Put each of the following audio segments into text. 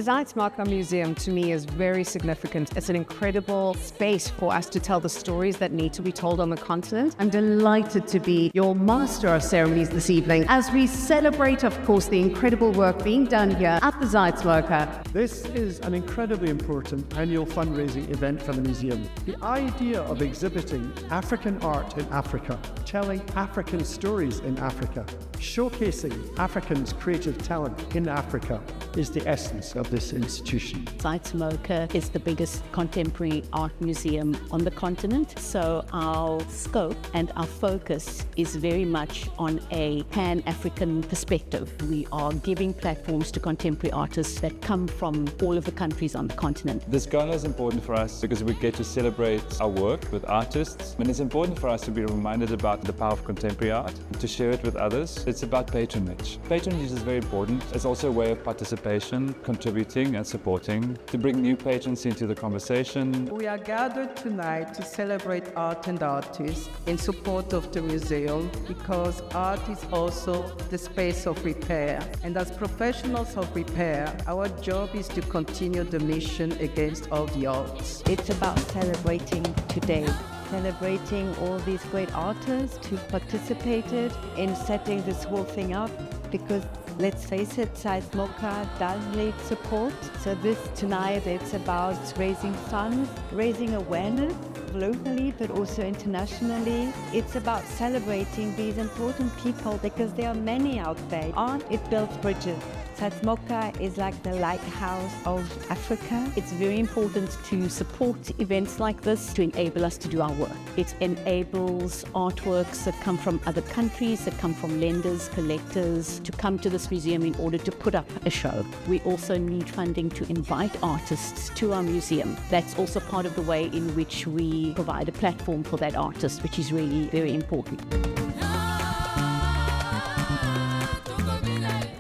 Zeitz MOCAA Museum to me is very significant. It's an incredible space for us to tell the stories that need to be told on the continent. I'm delighted to be your master of ceremonies this evening as we celebrate, of course, the incredible work being done here at the Zeitz MOCAA. This is an incredibly important annual fundraising event for the museum. The idea of exhibiting African art in Africa, telling African stories in Africa, showcasing Africans' creative talent in Africa is the essence of this institution. Zeitz MOCAA is the biggest contemporary art museum on the continent, so our scope and our focus is very much on a Pan-African perspective. We are giving platforms to contemporary artists that come from all of the countries on the continent. This Gala is important for us because we get to celebrate our work with artists, and it's important for us to be reminded about the power of contemporary art, to share it with others. It's about patronage. Patronage is very important. It's also a way of participation, contributing and supporting, to bring new patrons into the conversation. We are gathered tonight to celebrate art and artists in support of the museum because art is also the space of repair. And as professionals of repair, our job is to continue the mission against all the odds. It's about celebrating today. Celebrating all these great artists who participated in setting this whole thing up, because let's face it, Zeitz MOCAA does need support. So this tonight, it's about raising funds, raising awareness locally but also internationally. It's about celebrating these important people because there are many out there. Art, it builds bridges. Zeitz MOCAA is like the lighthouse of Africa. It's very important to support events like this to enable us to do our work. It enables artworks that come from other countries, that come from lenders, collectors, to come to this museum in order to put up a show. We also need funding to invite artists to our museum. That's also part of the way in which we provide a platform for that artist, which is really very important.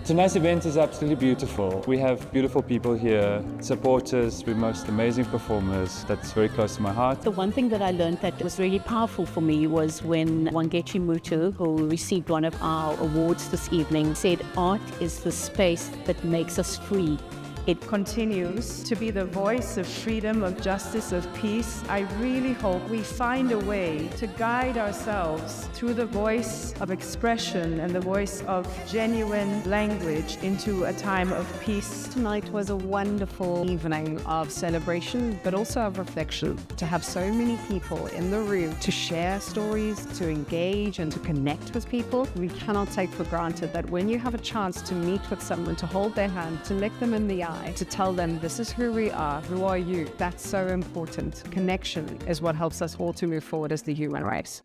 Tonight's event is absolutely beautiful. We have beautiful people here, supporters, with most amazing performers. That's very close to my heart. The one thing that I learned that was really powerful for me was when Wangechi Mutu, who received one of our awards this evening, said, "Art is the space that makes us free." It continues to be the voice of freedom, of justice, of peace. I really hope we find a way to guide ourselves through the voice of expression and the voice of genuine language into a time of peace. Tonight was a wonderful evening of celebration, but also of reflection. To have so many people in the room to share stories, to engage and to connect with people, we cannot take for granted that when you have a chance to meet with someone, to hold their hand, to look them in the eye, to tell them this is who we are, who are you, that's so important. Connection is what helps us all to move forward as the human race.